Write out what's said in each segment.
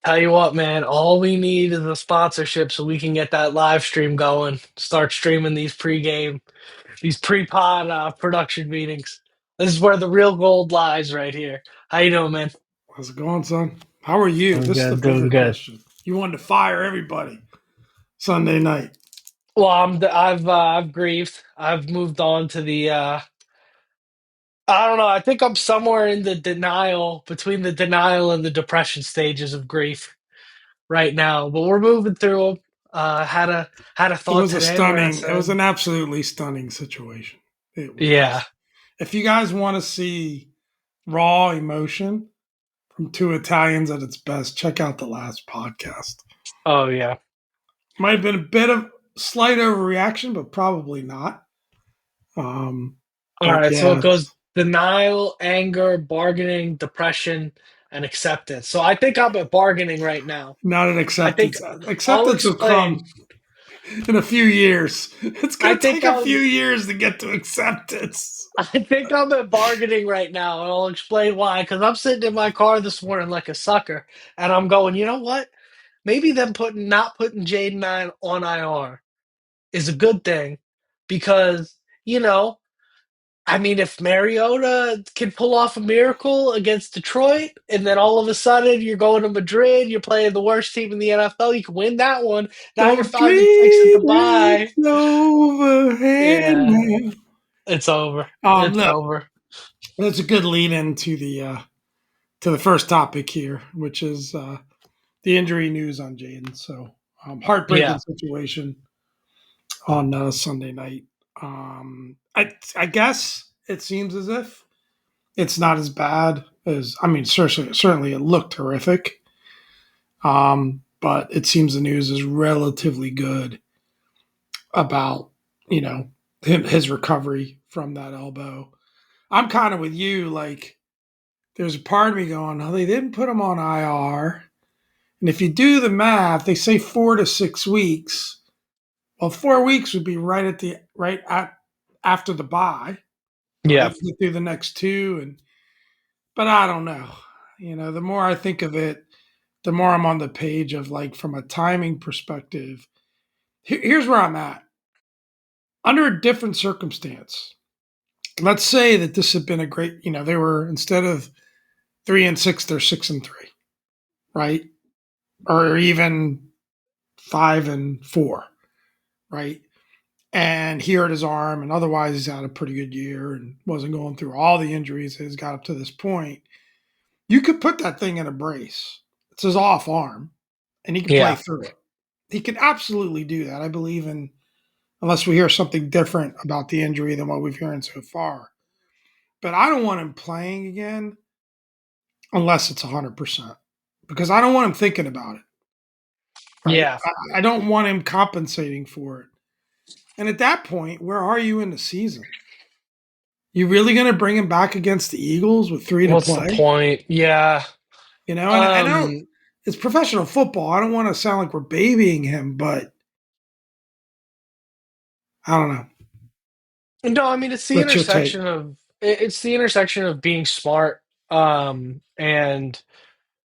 Tell you what, man, all we need is a sponsorship so we can get that live stream going. Start streaming these pre-pod production meetings. This is where the real gold lies right here. How you doing, man? How's it going, son? How are you? Doing This is the good, doing bigger good. question. You wanted to fire everybody Sunday night. Well, I've grieved. I've moved on to the I don't know. I think I'm somewhere in the denial between the denial and the depression stages of grief right now. But we're moving through them. Had a It thought was today where I it was said, an absolutely stunning situation. It was "Yeah, just, if you guys want to see raw emotion from two Italians at its best, check out the last podcast. oh yeah." Might have been a bit of slight overreaction, but probably not. All But right, so yeah, it goes denial, anger, bargaining, depression, and acceptance. So I think I'm at bargaining right now. not an I think acceptance. I'll Acceptance will explain. come in a few years. It's I going to think take a few I'm years to get to acceptance. I think I'm at bargaining right now, and I'll explain why. Because I'm sitting in my car this morning like a sucker, and I'm going, you know what? Maybe them putting not putting Jaden on IR is a good thing because you know I mean, if Mariota can pull off a miracle against Detroit, and then all of a sudden you're going to Madrid, you're playing the worst team in the NFL, you can win that one. Now you're Don't 5-6 at the dream bye. it's overhand Yeah, man. it's over. It's Look, over. that's a good lead into the first topic here, which is the injury news on Jaden. So heartbreaking Yeah, situation on Sunday night. I guess it seems as if it's not as bad as I mean. Certainly, it looked horrific. But it seems the news is relatively good about you know his recovery from that elbow. I'm kind of with you. Like, there's a part of me going, "Oh, they didn't put him on IR." And if you do the math, they say 4 to 6 weeks. Well, 4 weeks would be right at after the bye, right? yeah, You get through the next two, but I don't know. The more I think of it, the more I'm on the page of like from a timing perspective. Here's where I'm at. Under a different circumstance, let's say that this had been a great, they were instead of 3-6, they're 6-3, right? Or even 5-4, right? And he hurt his arm, and otherwise he's had a pretty good year and wasn't going through all the injuries that has got up to this point. You could put that thing in a brace. It's his off arm, and he can play yeah. through it. He can absolutely do that. I believe in, unless we hear something different about the injury than what we've heard so far. But I don't want him playing again unless it's 100% because I don't want him thinking about it, right? Yeah. I don't want him compensating for it. And at that point, where are you in the season? You really going to bring him back against the Eagles with three to What's the play? point? Yeah. And I know Um. it's professional football. I don't want to sound like we're babying him, but I don't know. No, I mean What's your take? it's the intersection of being smart, and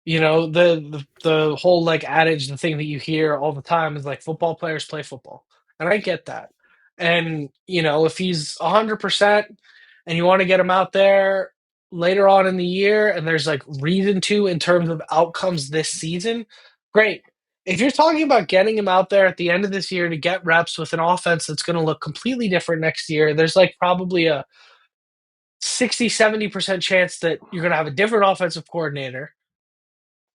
the whole like adage, the thing that you hear all the time is like football players play football. And I get that. And if he's 100% and you want to get him out there later on in the year and there's like reason to in terms of outcomes this season, great. If you're talking about getting him out there at the end of this year to get reps with an offense that's going to look completely different next year, there's like probably a 60-70% chance that you're going to have a different offensive coordinator.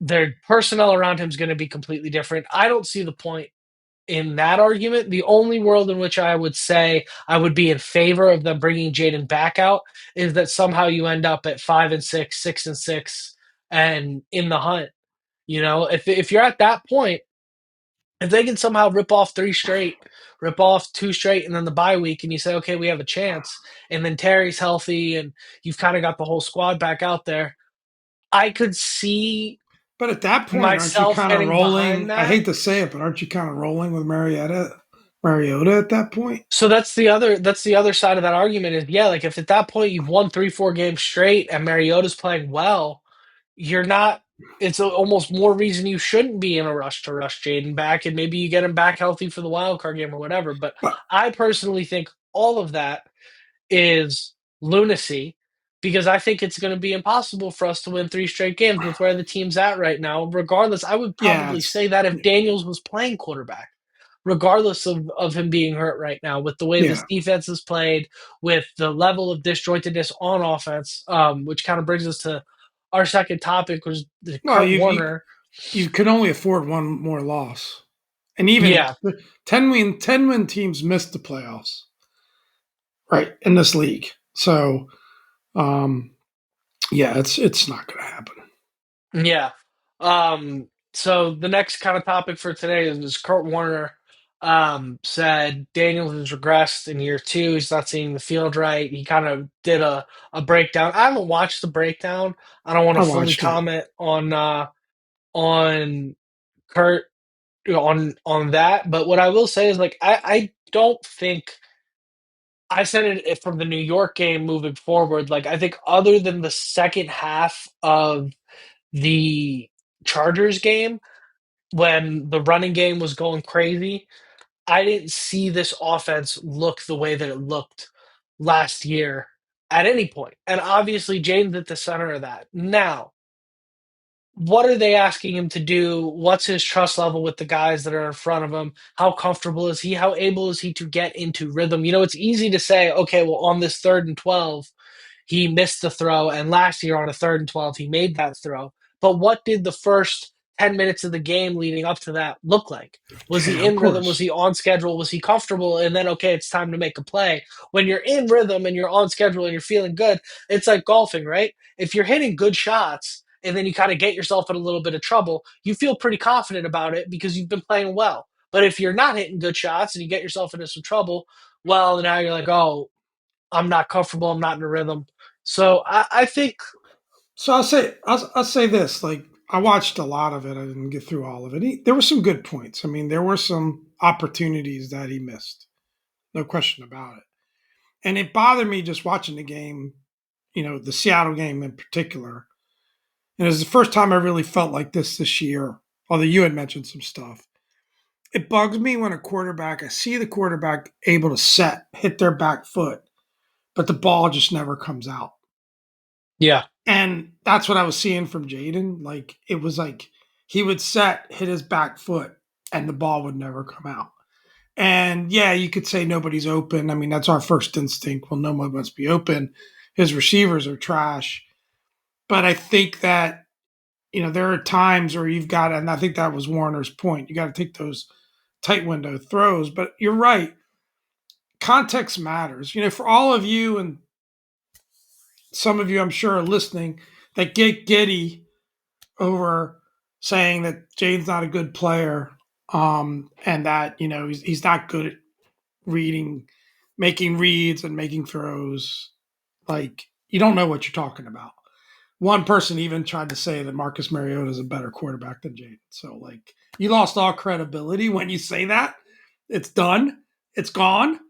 Their personnel around him is going to be completely different. I don't see the point in that argument. The only world in which I would say I would be in favor of them bringing Jaden back out is that somehow you end up at 5-6, 6-6, and in the hunt. If you're at that point, if they can somehow rip off three straight, rip off two straight, and then the bye week, and you say, okay, we have a chance, and then Terry's healthy, and you've kind of got the whole squad back out there, I could see But at that point, aren't you myself kind of getting behind rolling? I that. hate to say it, but aren't you kind of rolling with Mariota at that point? So that's the other side of that argument is, yeah, like if at that point you've won 3-4 games straight and Mariota's playing well, you're not. it's almost more reason you shouldn't be in a rush to rush Jaden back, and maybe you get him back healthy for the wild card game or whatever. But But I personally think all of that is lunacy because I think it's going to be impossible for us to win 3 straight games with where the team's at right now. Regardless, I would yeah, probably say that if Daniels was playing quarterback, regardless of him being hurt right now, with the way this yeah. defense is played, with the level of disjointedness on offense, which kind of brings us to our second topic, was the Well, Kurt Warner. you could only afford one more loss, and even Yeah, 10 win teams missed the playoffs, right, in this league. So, um, yeah, it's not going to happen. yeah. So the next kind of topic for today is Kurt Warner said Daniels has regressed in year two. He's not seeing the field right. He kind of did a breakdown. I haven't watched the breakdown. I don't want to I fully watched it. comment on Kurt on that. But what I will say is like I don't think I said it from the New York game moving forward. Like I think other than the second half of the Chargers game when the running game was going crazy, I didn't see this offense look the way that it looked last year at any point. And obviously, Jaden's at the center of that. Now, what are they asking him to do? What's his trust level with the guys that are in front of him? How comfortable is he? How able is he to get into rhythm? It's easy to say, okay, well, on this 3rd and 12, he missed the throw, and last year on a 3rd and 12, he made that throw. But what did the first 10 minutes of the game leading up to that look like? Was he Yeah, of in rhythm? Was course. he on schedule? Was he comfortable? And then, okay, it's time to make a play. When you're in rhythm and you're on schedule and you're feeling good, it's like golfing, right? If you're hitting good shots and then you kind of get yourself in a little bit of trouble, you feel pretty confident about it because you've been playing well. But if you're not hitting good shots and you get yourself into some trouble, well, now you're like, oh, I'm not comfortable. I'm not in a rhythm. So I think, So I'll say this: like I watched a lot of it. I didn't get through all of it. There were some good points. I mean, there were some opportunities that he missed, no question about it. And it bothered me just watching the game. The Seattle game in particular. And it was the first time I really felt like this year. Although you had mentioned some stuff, it bugs me when I see the quarterback able to hit their back foot, but the ball just never comes out. yeah, And that's what I was seeing from Jaden. Like it was like he would hit his back foot, and the ball would never come out. And yeah, you could say nobody's open. I mean, that's our first instinct. Well, no one must be open. His receivers are trash. But I think that, there are times where you've got, and I think that was Warner's point, you got to take those tight window throws. But you're right. Context matters. For all of you and some of you, I'm sure, are listening that get giddy over saying that Jaden's not a good player, and that he's not good at reading, making reads, and making throws. Like you don't know what you're talking about. One person even tried to say that Marcus Mariota is a better quarterback than Jaden. So like you lost all credibility when you say that. It's done. It's gone.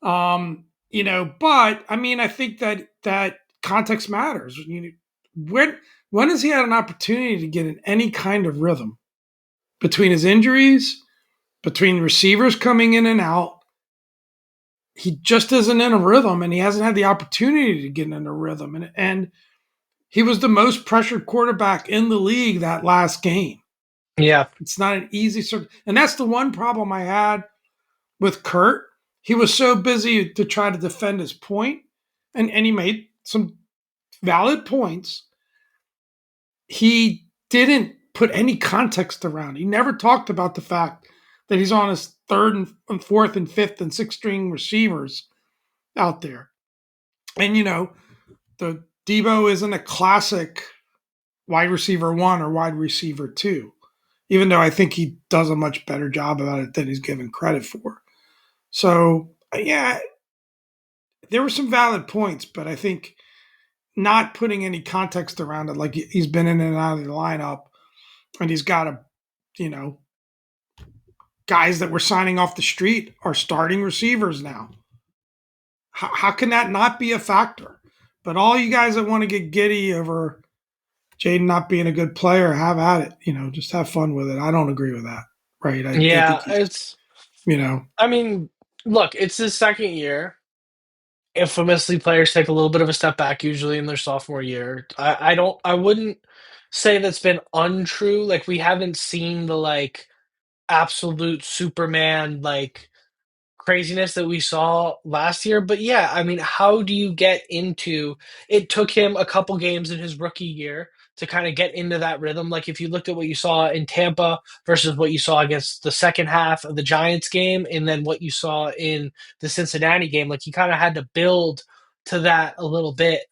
But I mean, I think that context matters. When has he had an opportunity to get in any kind of rhythm between his injuries, between receivers coming in and out? He just isn't in a rhythm, and he hasn't had the opportunity to get in a rhythm. And he was the most pressured quarterback in the league that last game. yeah, It's not an easy and that's the one problem I had with Kurt. He was so busy to try to defend his point, and he made some valid points. He didn't put any context around. He never talked about the fact that he's on his third and fourth and fifth and sixth string receivers out there. And the Debo isn't a classic wide receiver one or wide receiver two, even though I think he does a much better job about it than he's given credit for. So yeah, there were some valid points, but I think not putting any context around it, like he's been in and out of the lineup, and he's got you know, guys that were signing off the street are starting receivers now. How can that not be a factor? But all you guys that want to get giddy over Jaden not being a good player, have at it. Just have fun with it. I don't agree with that. Right? I think Yeah, he's, it's. you know, I mean, look, it's his second year. Infamously, players take a little bit of a step back usually in their sophomore year. I don't. I wouldn't say that's been untrue. Like we haven't seen the absolute Superman craziness that we saw last year. But yeah, I mean, how do you get into it? Took him a couple games in his rookie year to kind of get into that rhythm. Like if you looked at what you saw in Tampa versus what you saw against the second half of the Giants game, and then what you saw in the Cincinnati game, like he kind of had to build to that a little bit.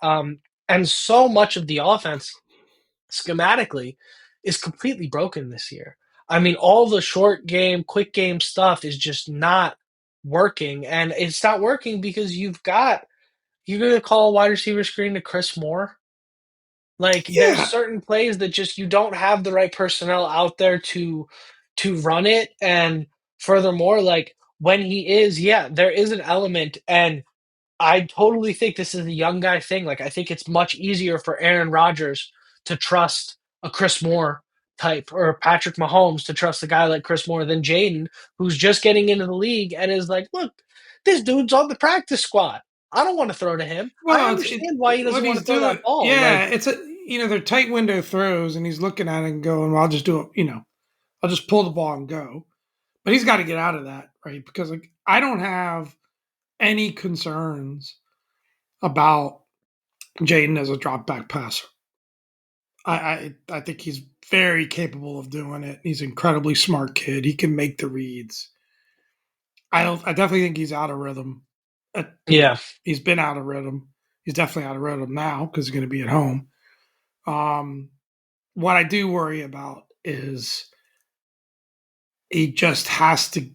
And so much of the offense schematically is completely broken this year. I mean, all the short game, quick game stuff is just not working. And it's not working because you're going to call a wide receiver screen to Chris Moore. Like, there's yeah, certain plays that just you don't have the right personnel out there to run it. And furthermore, like when he is, yeah, there is an element. And I totally think this is a young guy thing. Like, I think it's much easier for Aaron Rodgers to trust a Chris Moore type or Patrick Mahomes to trust a guy like Chris Moore than Jaden, who's just getting into the league and is like, look, this dude's on the practice squad. I don't want to throw to him. I well, understand why he doesn't what want he's to throw doing. that ball. Yeah, Like, it's they're tight window throws, and he's looking at it and going, "Well, I'll just do it. I'll just pull the ball and go." But he's got to get out of that, right? Because like I don't have any concerns about Jaden as a drop back passer. I think he's very capable of doing it. He's an incredibly smart kid. He can make the reads. I definitely think he's out of rhythm. yeah, He's been out of rhythm. He's definitely out of rhythm now because he's going to be at home. Um, what I do worry about is he just has to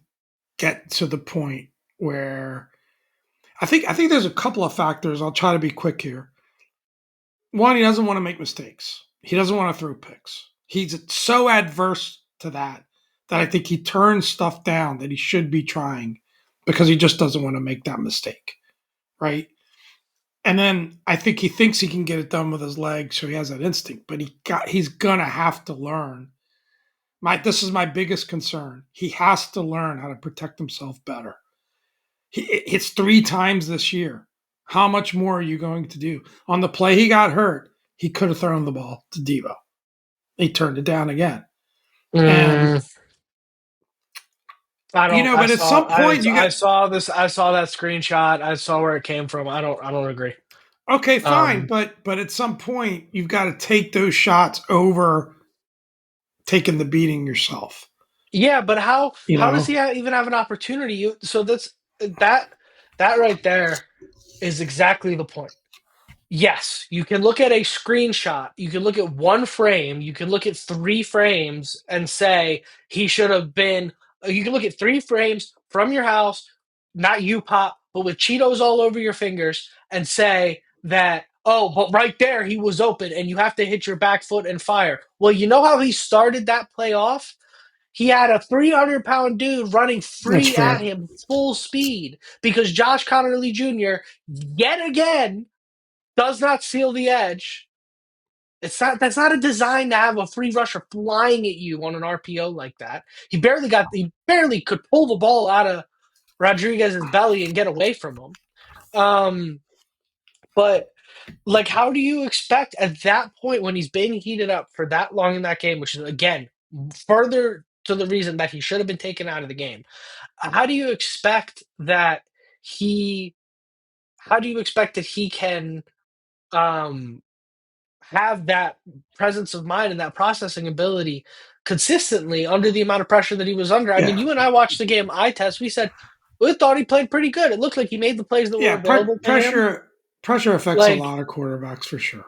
get to the point where I think there's a couple of factors. I'll try to be quick here. One, he doesn't want to make mistakes. He doesn't want to throw picks. He's so adverse to that I think he turns stuff down that he should be trying because he just doesn't want to make that mistake, right? And then I think he thinks he can get it done with his legs, so he has that instinct. But he's gonna have to learn. This is my biggest concern. He has to learn how to protect himself better. It's 3 times this year. How much more are you going to do? On the play he got hurt, he could have thrown the ball to Devo. He turned it down again. And mm, I don't. but at some point you I got saw this. I saw that screenshot. I saw where it came from. I don't agree. okay, fine, Um, but at some point you've got to take those shots over taking the beating yourself. Yeah, but You how does know, he even have an opportunity? So that that right there is exactly the point. Yes, you can look at a screenshot, you can look at one frame, you can look at 3 frames and say he should have been. You can look at 3 frames from your house, not you, Pop, but with Cheetos all over your fingers, and say that, oh, but right there he was open and you have to hit your back foot and fire. Well, you know how he started that play off? He had a 300-pound dude running that's free at fair. him full speed because Josh Connerly Jr. yet again does not seal the edge. It's not That's not a design to have a free rusher flying at you on an RPO like that. He barely could pull the ball out of Rodriguez's belly and get away from him. Um, but like, how do you expect at that point when he's been heated up for that long in that game, which is again further to the reason that he should have been taken out of the game? How do you expect that he? How do you expect that he can um, have that presence of mind and that processing ability consistently under the amount of pressure that he was under? I mean, Yeah, you and I watched the game eye test. We said we thought he played pretty good. It looked like he made the plays that were yeah. available to him. Pressure affects a Like, lot of quarterbacks for sure.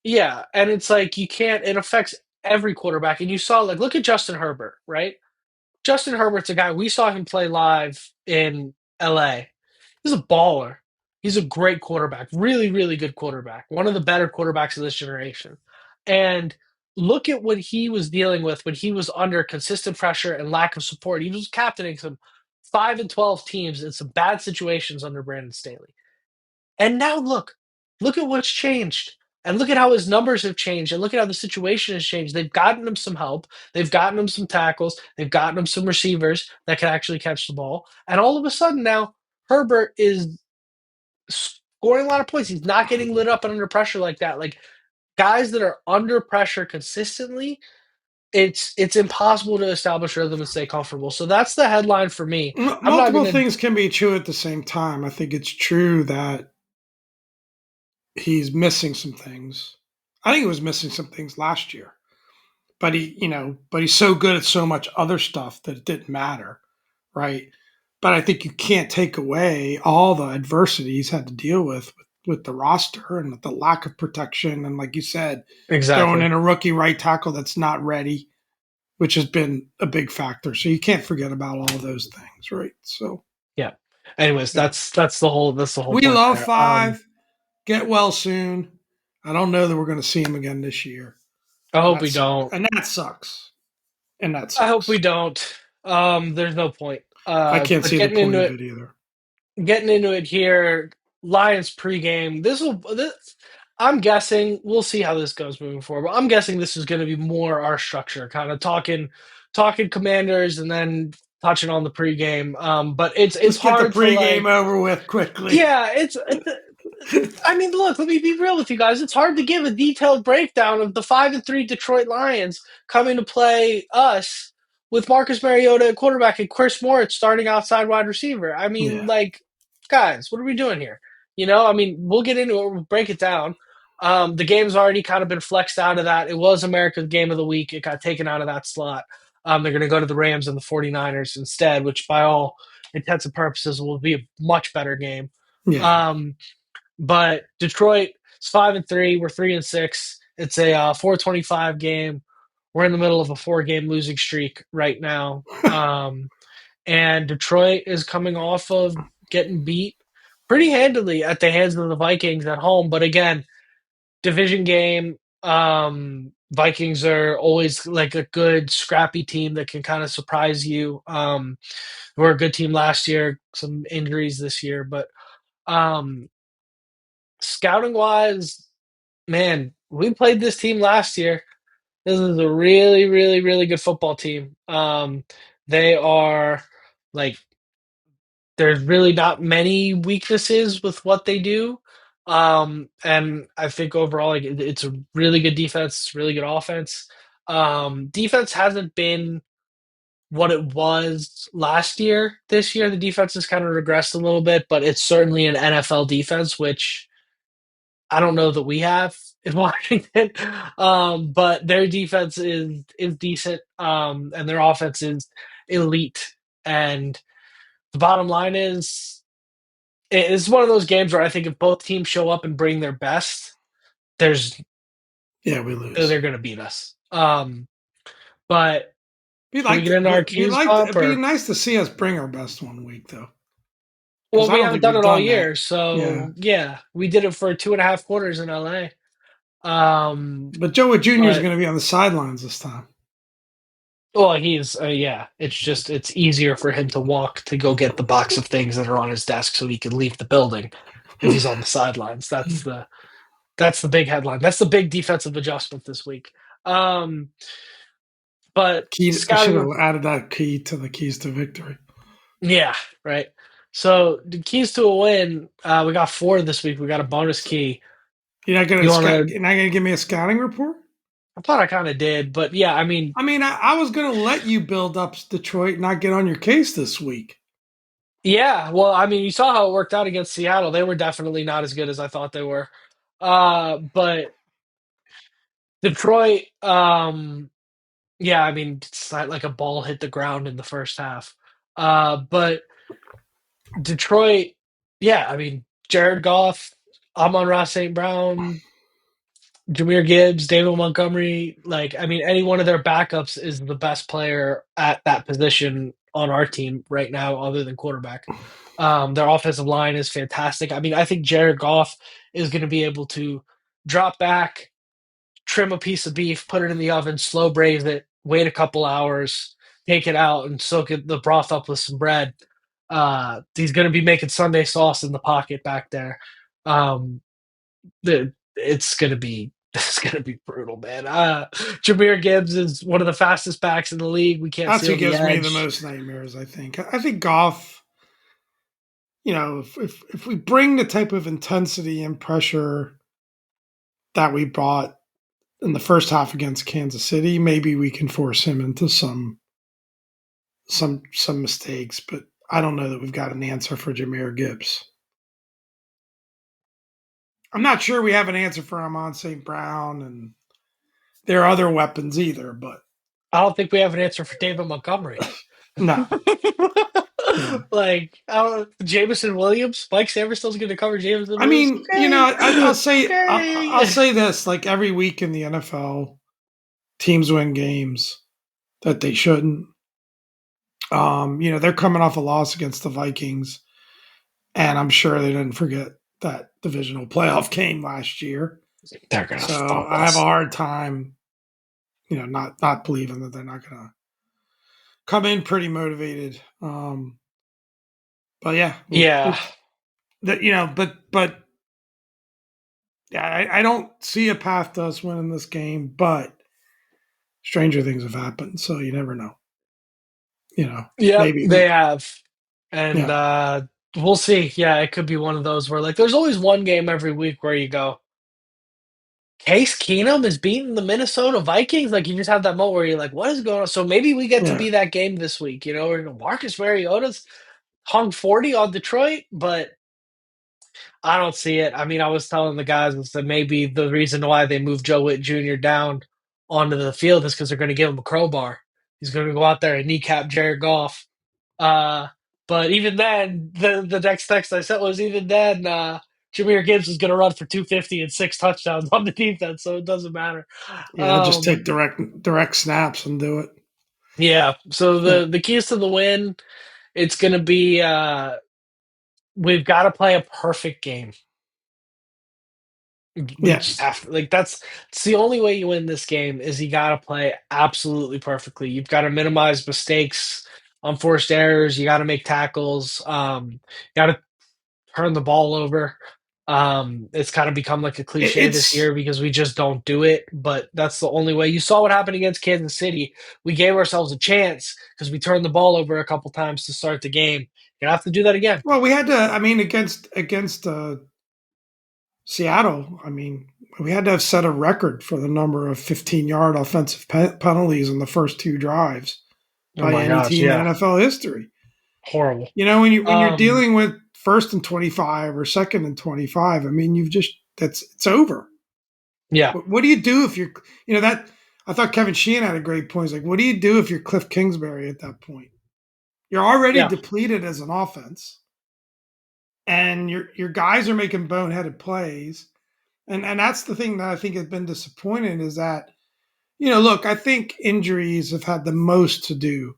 yeah, and it's like you can't. It affects every quarterback. And you saw, like, look at Justin Herbert, right? Justin Herbert's a guy we saw him play live in LA. He's a baller. He's a great quarterback, really, really good quarterback, one of the better quarterbacks of this generation. And look at what he was dealing with when he was under consistent pressure and lack of support. He was captaining some 5-12 teams in some bad situations under Brandon Staley. And now look at what's changed. And look at how his numbers have changed, and look at how the situation has changed. They've gotten him some help. They've gotten him some tackles. They've gotten him some receivers that can actually catch the ball. And all of a sudden now, Herbert is scoring a lot of points. He's not getting lit up and under pressure like that. Like guys that are under pressure consistently, it's impossible to establish rhythm and stay comfortable. So that's the headline for me. I'm not Multiple gonna things can be true at the same time. I think it's true that he's missing some things. I think he was missing some things last year, but he's so good at so much other stuff that it didn't matter, right? But I think you can't take away all the adversity he's had to deal with the roster and with the lack of protection, and like you said, throwing exactly. in a rookie right tackle that's not ready, which has been a big factor. So you can't forget about all those things, right? So Yeah. Anyways, yeah. that's the whole We point love there. five. Get well soon. I don't know that we're going to see him again this year. I hope we That's don't. and that sucks. And that I hope we sucks. don't. There's no point. I can't But see the point of it either. getting into it here, Lions pregame. I'm guessing we'll see how this goes moving forward. But I'm guessing this is going to be more our structure, kind of talking Commanders and then touching on the pregame. But it's Let's get the hard to pregame like. over with quickly. Yeah, I mean, look, let me be real with you guys. It's hard to give a detailed breakdown of the 5-3 Detroit Lions coming to play us with Marcus Mariota at quarterback and Chris Moritz starting outside wide receiver. I mean, Yeah. like, guys, what are we doing here? I mean, we'll get into it. We'll break it down. The game's already kind of been flexed out of that. It was America's game of the week. It got taken out of that slot. They're going to go to the Rams and the 49ers instead, which by all intents and purposes will be a much better game. Yeah. Um, but Detroit is 5-3. We're 3-6. It's a 425 game. We're in the middle of a 4-game losing streak right now. And Detroit is coming off of getting beat pretty handily at the hands of the Vikings at home. But again, division game. Vikings are always like a good scrappy team that can kind of surprise you. We're a good team last year, some injuries this year, but um, scouting wise, man, we played this team last year. This is a really, really, really good football team. They are like there's really not many weaknesses with what they do. And I think overall, like it's a really good defense, really good offense. Defense hasn't been what it was last year. This year, the defense has kind of regressed a little bit, but it's certainly an NFL defense, which I don't know that we have in Washington, but their defense is decent, and their offense is elite. And the bottom line is, it's one of those games where I think if both teams show up and bring their best, there's Yeah, we lose. they're going to beat us. But Be should we like get into our be cues, like Pop? it'd be Or nice to see us bring our best one week though, because well, I we don't haven't think done we've it all done that. year, Yeah, so yeah, we did it for 2.5 quarters in LA. but Joe Jr. is But going to be on the sidelines this time. Well, he's yeah. It's just it's easier for him to walk to go get the box of things that are on his desk so he can leave the building if he's on the sidelines. That's the big headline. That's the big defensive adjustment this week. Um, but I should scouting, have added that key to the keys to victory. yeah, right. So the keys to a win. We got four this week. We got a bonus key. You want to? You're not gonna give me a scouting report? I thought I kind of did, but yeah. I mean, I mean, I was gonna let you build up Detroit and not get on your case this week. yeah. Well, I mean, you saw how it worked out against Seattle. They were definitely not as good as I thought they were. But Detroit, yeah, I mean, it's not like a ball hit the ground in the first half. But Detroit, yeah, I mean, Jared Goff, Amon-Ra St. Brown, Jameer Gibbs, David Montgomery, like, I mean, any one of their backups is the best player at that position on our team right now, other than quarterback. Their offensive line is fantastic. I mean, I think Jared Goff is going to be able to drop back, trim a piece of beef, put it in the oven, slow braise it, wait a couple hours, take it out, and soak the broth up with some bread. He's going to be making Sunday sauce in the pocket back there. Um, it's gonna be it's gonna be brutal, man. Jameer Gibbs is one of the fastest backs in the league. We can't That's see who on the gives me the edge. most nightmares. I think Goff. If we bring the type of intensity and pressure that we brought in the first half against Kansas City, maybe we can force him into some mistakes. But I don't know that we've got an answer for Jameer Gibbs. I'm not sure we have an answer for Amon St. Brown and their other weapons either. But I don't think we have an answer for David Montgomery. no, no. Like, Jameson Williams, Mike Samuel's going to cover Jameson I Williams. mean, Okay, I'll okay. say this: like every week in the NFL, teams win games that they shouldn't. They're coming off a loss against the Vikings, and I'm sure they didn't forget that divisional playoff game last year. They're going to So thump I have a us. hard time, not believing that they're not going to come in pretty motivated. But yeah, Yeah. but yeah, I don't see a path to us winning this game. But stranger things have happened, so you never know. Yep, Maybe they have. And yeah, we'll see. Yeah, it could be one of those where, like, there's always one game every week where you go, Case Keenum is beating the Minnesota Vikings. Like, you just have that moment where you're like, what is going on? So maybe we get to yeah. be that game this week, where Marcus Mariota's hung 40 on Detroit, but I don't see it. I mean, I was telling the guys that maybe the reason why they moved Joe Witt Jr. down onto the field is because they're going to give him a crowbar. He's going to go out there and kneecap Jared Goff. Uh, but even then, the next text I sent was even then, Jameer Gibbs is going to run for 250 and 6 touchdowns on the defense, so it doesn't matter. Yeah, just take Um, direct snaps and do it. yeah. So Yeah, the keys to the win, it's going to be we've got to play a perfect game. We just yes. have to, like, it's the only way you win this game is you got to play absolutely perfectly. You've got to minimize mistakes, unforced errors. You got to make tackles. You got to turn the ball over. It's kind of become like a cliche this It's year because we just don't do it, but that's the only way. You saw what happened against Kansas City. We gave ourselves a chance because we turned the ball over a couple times to start the game. You have to do that again. well, we had to. I mean, against Seattle. I mean, we had to have set a record for the number of 15-yard offensive penalties in the first two drives Oh by my any gosh, team in yeah, NFL history. horrible. When you're Um, dealing with first and 25 or second and 25, I mean, it's over. yeah, What do you do if you're that? I thought Kevin Sheehan had a great point. He's like, what do you do if you're Cliff Kingsbury at that point? You're already yeah, depleted as an offense, and your guys are making boneheaded plays. And that's the thing that I think has been disappointing is that, look, I think injuries have had the most to do.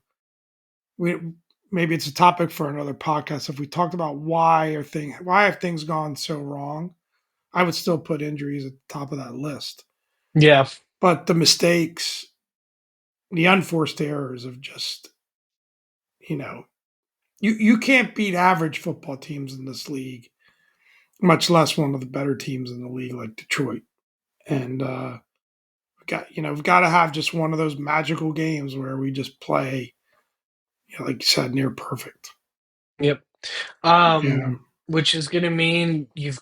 We maybe it's a topic for another podcast. If we talked about why have things gone so wrong, I would still put injuries at the top of that list. yeah, But the mistakes, the unforced errors of just, you know, you can't beat average football teams in this league, much less one of the better teams in the league like Detroit. And we've got to have just one of those magical games where we just play, like you said, near perfect. yep. Yeah. Which is going to mean you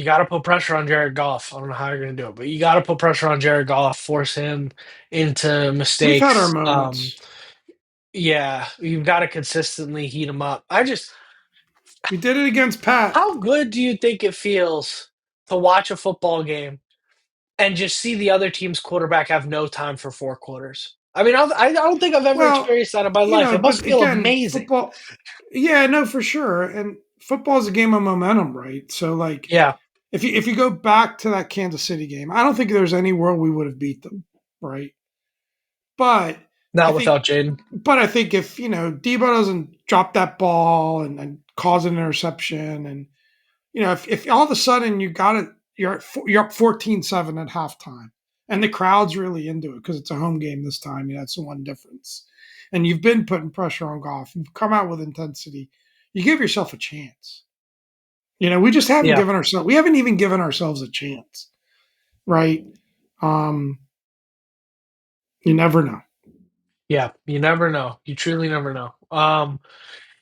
got to put pressure on Jared Goff. I don't know how you're going to do it, but you got to put pressure on Jared Goff, force him into We've had our mistakes. moments. Yeah, you've got to consistently heat him up. We did it against Pat. How good do you think it feels to watch a football game and just see the other team's quarterback have no time for 4 quarters? I mean, I don't think I've ever Well, experienced that in my life. It must but feel again, amazing. football. Yeah, no, for sure. And football is a game of momentum, right? So, like, Yeah, if you go back to that Kansas City game, I don't think there's any world we would have beat them, right? But I not think, without Jaden. I think if Debo doesn't drop that ball and cause an interception, and if all of a sudden you're up 14-7 at halftime, and the crowd's really into it because it's a home game this time. That's the one difference. And you've been putting pressure on Goff. You've come out with intensity. You give yourself a chance. We just haven't Yeah, given ourselves. We haven't even given ourselves a chance, right? Um, you never know. yeah. You never know. You truly never know.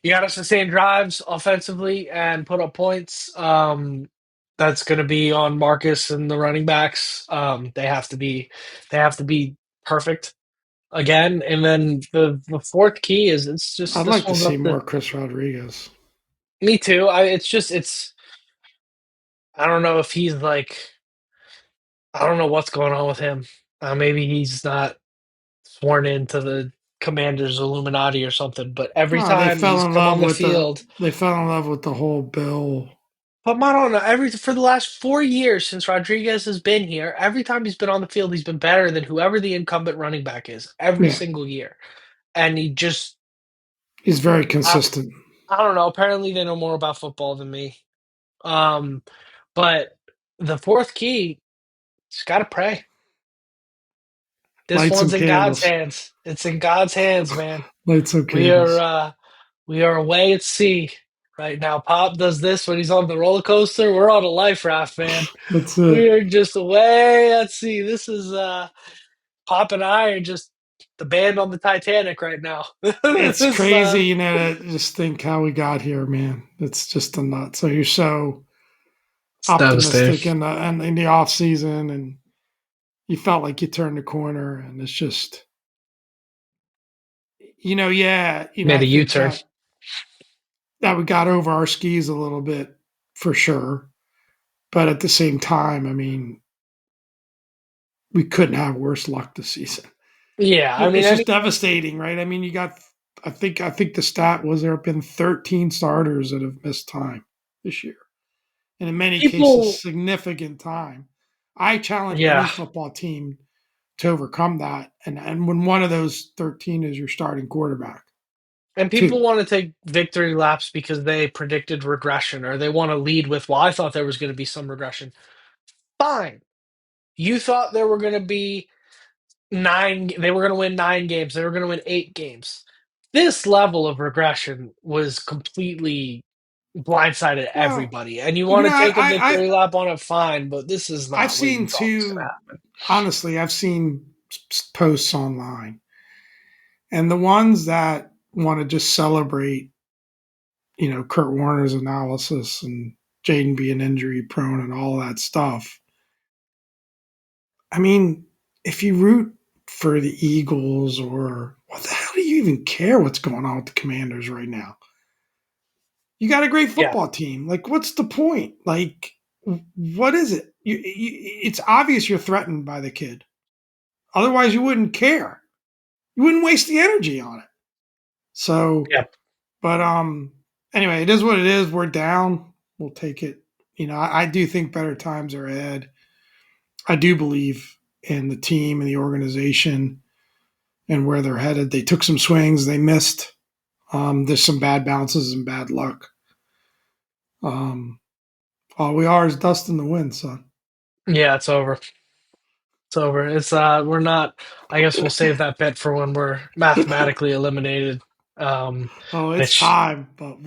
You got to sustain drives offensively and put up points. That's going to be on Marcus and the running backs. They have to be perfect again. And then the fourth key is it's just I'd this like to one's see up to more Chris Rodriguez. me too. It's I don't know if he's like I don't know what's going on with him. Maybe he's not sworn into the Commanders Illuminati or something. But every Oh, they time fell he's in come love on the with the. field, They fell in love with the whole Bill. but I don't know. Every for the last 4 years since Rodriguez has been here, every time he's been on the field, he's been better than whoever the incumbent running back is every Yeah, single year. And he just, he's very I, consistent. I don't know. Apparently, they know more about football than me. Um, but the fourth key, just gotta pray. This Light some one's in God's candles. hands. It's in God's hands, man. Light some We are candles. we are away at sea right now. Pop does this when he's on the roller coaster. We're on a life raft, man. That's We it. are just away at sea. This is Pop and I are just the band on the Titanic right now. It's This crazy, to just think how we got here, man. It's just a nut. So you're so it's devastating. optimistic in the off season, and you felt like you turned the corner, and it's just, yeah, Made I a think U-turn. that we got over our skis a little bit for sure. But at the same time, I mean, we couldn't have worse luck this season. Yeah, I mean It's any just devastating, right? I mean, you got. I think the stat was there have been 13 starters that have missed time this year, and in many cases, people significant time. I challenge any yeah, football team to overcome that, and when one of those 13 is your starting quarterback, and people two. want to take victory laps because they predicted regression or they want to lead with, well, I thought there was going to be some regression. Fine. You thought there were going to be they were going to win 9 games, they were going to win 8 games. This level of regression was completely blindsided Well, everybody. And you want to take a victory lap on it, fine, but this is I've not what you seen thought was going to two. happen. Honestly, I've seen posts online, and the ones that want to just celebrate, Kurt Warner's analysis and Jaden being injury prone and all that stuff. I mean, if you root for the Eagles, or what the hell do you even care what's going on with the Commanders right now? You got a great Yeah, football team. Like, what's the point? Like, what is it? It's obvious you're threatened by the kid. Otherwise, you wouldn't care. You wouldn't waste the energy on it. So, yeah, but anyway, it is what it is. We're down. We'll take it. I do think better times are ahead. I do believe in the team and the organization and where they're headed. They took some swings, they missed. There's some bad bounces and bad luck. Um, all we are is dust in the wind, son. yeah. It's over. It's over. It's we're not. I guess we'll save that bit for when we're mathematically eliminated. Um, Oh, it's which time, but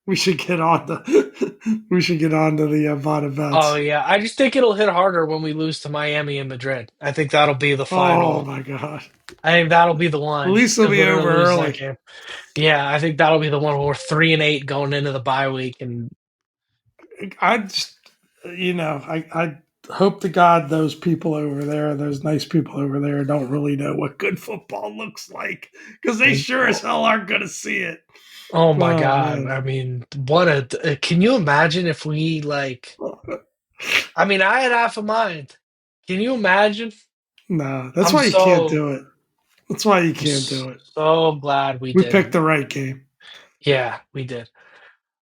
we should get on to we should get on to the bottom Oh bets. yeah, I just think it'll hit harder when we lose to Miami and Madrid. I think that'll be the Oh final. my god! I think that'll be the At one least it'll if be we're gonna over lose that early. game. Yeah, I think that'll be the one where we're 3-8 going into the bye week, and I just, I hope to God those people over there, those nice people over there, don't really know what good football looks like, because they sure as hell aren't going to see it. oh my Oh god, man, I mean, what a can you imagine if we like? I mean, I had half a mind. Can you imagine? no, that's I'm why you can't so do it. That's why you I'm can't do it. so glad we We picked didn't. the right game. Yeah, we did.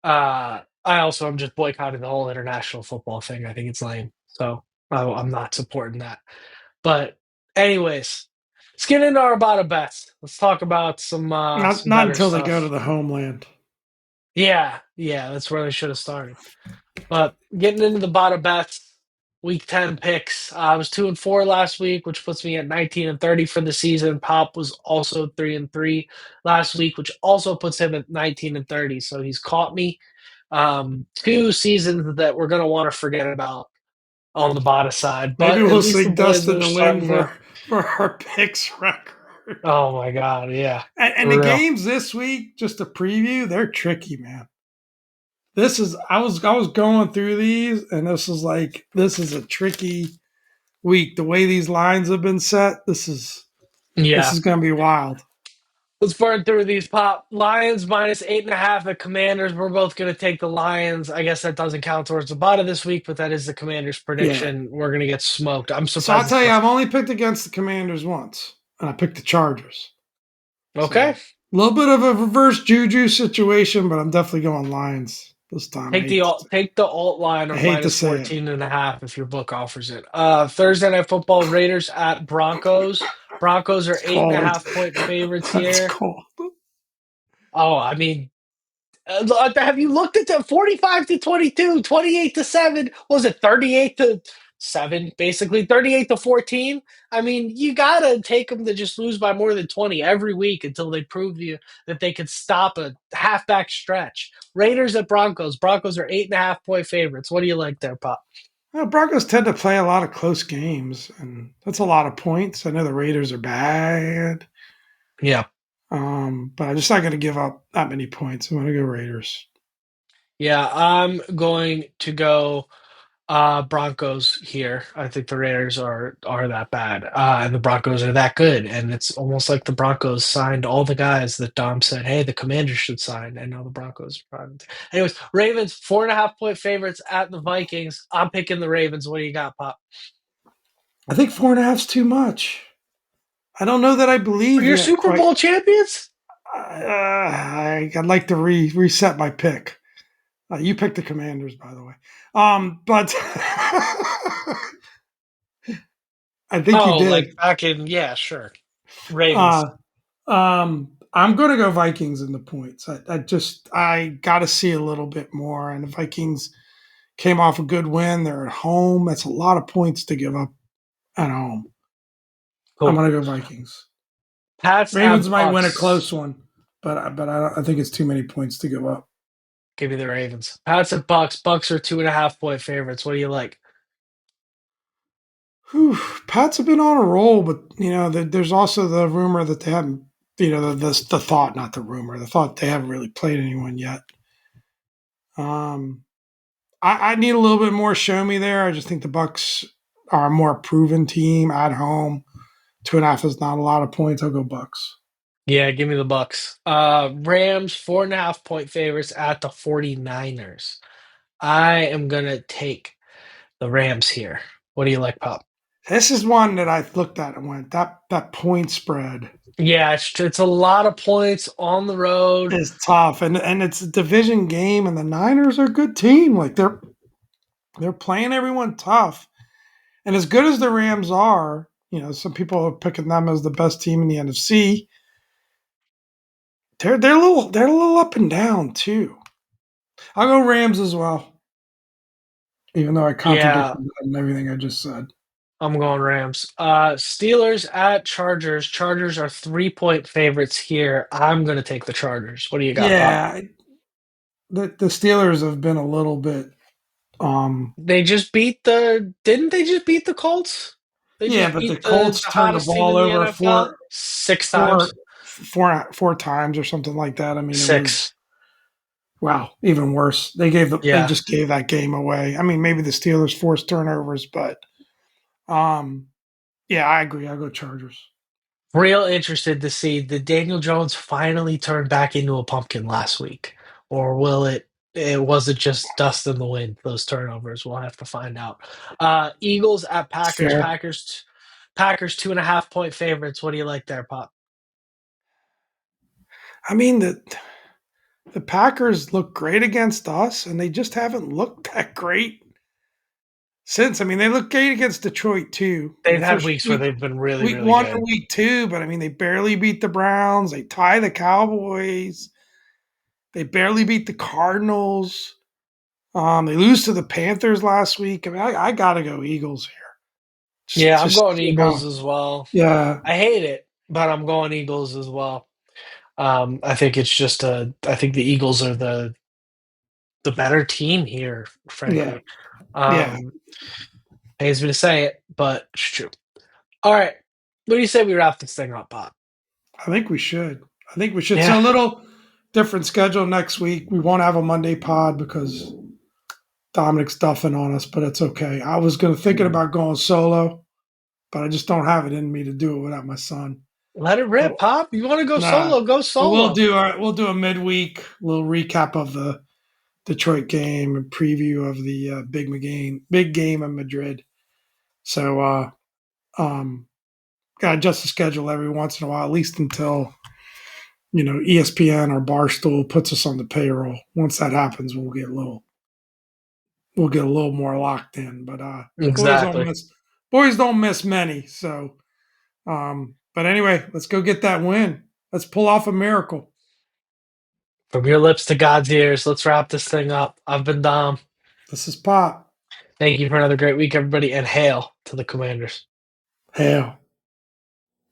I also am just boycotting the whole international football thing. I think it's lame. So I'm not supporting that. But anyways, let's get into our bottom bets. Let's talk about Not some not better until they go to stuff. the homeland. Yeah, yeah, that's where they should have started. But getting into the bottom bets, week 10 picks. I was 2-4 last week, which puts me at 19-30 for the season. Pop was also 3-3 last week, which also puts him at 19-30. So he's caught me. Two seasons that we're going to want to forget about on the bottom side, Maybe but at we'll least the sing boys Dustin are the Wind starting to. for our picks record. Oh my God, yeah, And for the real. games this week, just a preview, they're tricky, man. This is I was going through these, and this is a tricky week. The way these lines have been set, this Yeah. is going to be wild. Let's burn through these pop. Lions minus 8.5 at Commanders. We're both going to take the Lions. I guess that doesn't count towards the bottom this week, but that is the Commanders' Yeah. prediction. We're going to get smoked. I'm So I'll surprised tell it's you, not. I've only picked against the Commanders once, and I picked the Chargers. Okay. So a little bit of a reverse juju situation, but I'm definitely going Lions this time. Take the alt line I of hate to minus say it. 14.5 if your book offers it. Thursday night football, Raiders at Broncos. Broncos are It's eight and a cold. half point favorites It's here. cold. Oh, I mean, have you looked at the 45 to 22, 28 to 7? Was it 38 to 7? Basically 38 to 14. I mean, you got to take them to just lose by more than 20 every week until they prove you that they could stop a halfback stretch. Raiders at Broncos. Broncos are 8.5 point favorites. What do you like there, Pop? Broncos tend to play a lot of close games, and that's a lot of points. I know the Raiders are bad, Yeah. but I'm just not going to give up that many points. I'm going to go Raiders. Yeah, I'm going to go Broncos here. I think the Raiders are that bad, and the Broncos are that good. And it's almost like the Broncos signed all the guys that Dom said, "Hey, the Commanders should sign," and now the Broncos are private. Anyways, Ravens 4.5 point favorites at the Vikings. I'm picking the Ravens. What do you got, Pop? I think 4.5 is too much. I don't know that I For believe your yet. Super Quite. Bowl champions? I'd like to reset my pick. You picked the Commanders, by the way. But I think you Oh, did. like back in yeah, sure. Ravens. Uh, I'm going to go Vikings in the points. I got to see a little bit more, and the Vikings came off a good win. They're at home. That's a lot of points to give up at home. I'm Cool. going to go Vikings. Pats Ravens at might win a Bucks. close one, but I think it's too many points to give up. Give me the Ravens. Pats at Bucks. Bucks are 2.5 point favorites. What do you like? Whew, Pats have been on a roll, but there's also the rumor that they haven't. The thought, not the rumor, the thought they haven't really played anyone yet. Um, I need a little bit more show me there. I just think the Bucks are a more proven team at home. 2.5 is not a lot of points. I'll go Bucks. Yeah, give me the Bucks. Rams 4.5 point favorites at the 49ers. I am gonna take the Rams here. What do you like, Pop? This is one that I looked at and went, that point spread Yeah, it's a lot of points on the road. is tough, and it's a division game, and the Niners are a good team. Like they're playing everyone tough, and as good as the Rams are, some people are picking them as the best team in the NFC. They're a little up and down too. I'll go Rams as well, even though I Yeah, contradicted them and everything I just said. I'm going Rams. Steelers at Chargers. Chargers are 3 point favorites here. I'm gonna take the Chargers. What do you got, Pop? Yeah, the Steelers have been a little bit. They just beat the didn't they just beat the Colts? They Yeah, just but the beat Colts the turned the hottest team ball in the over NFL six four times. four times or something like that. I mean, it was Six. wow, even worse. They Yeah. just gave that game away. I mean, maybe the Steelers forced turnovers, but um, yeah, I agree. I go Chargers. Real interested to see did Daniel Jones finally turn back into a pumpkin last week? Or will it was it just dust in the wind, those turnovers? We'll have to find out. Eagles at It's Packers. fair. Packers 2.5 point favorites. What do you like there, Pop? I mean the Packers look great against us, and they just haven't looked that great since. I mean, they looked great against Detroit too in They've the had first weeks where they've been really, week really one and good. week two, but I mean, they barely beat the Browns. They tie the Cowboys. They barely beat the Cardinals. They lose to the Panthers last week. I mean, I got to go Eagles here. Yeah, I'm Just going Eagles as well. yeah, I hate it, but I'm going Eagles as well. I think it's just I think the Eagles are the better team here, Yeah, frankly. yeah. Um, Pains me to say it, but it's true. All right. What do you say we wrap this thing up, Bob? I think we should. I think we should. Yeah. So a little different schedule next week. We won't have a Monday pod because Dominic's duffing on us, but it's okay. I was thinking about going solo, but I just don't have it in me to do it without my son. Let it rip, But Pop. You want to go nah, solo? Go but solo. we'll do a midweek little recap of the Detroit game and preview of the big game in Madrid. So um, got to adjust the schedule every once in a while, at least until ESPN or Barstool puts us on the payroll. Once that happens, we'll get a little more locked in. But Exactly. boys don't miss many. So, but anyway, let's go get that win. Let's pull off a miracle. From your lips to God's ears, let's wrap this thing up. I've been Dom. This is Pop. Thank you for another great week, everybody, and hail to the Commanders. Hail.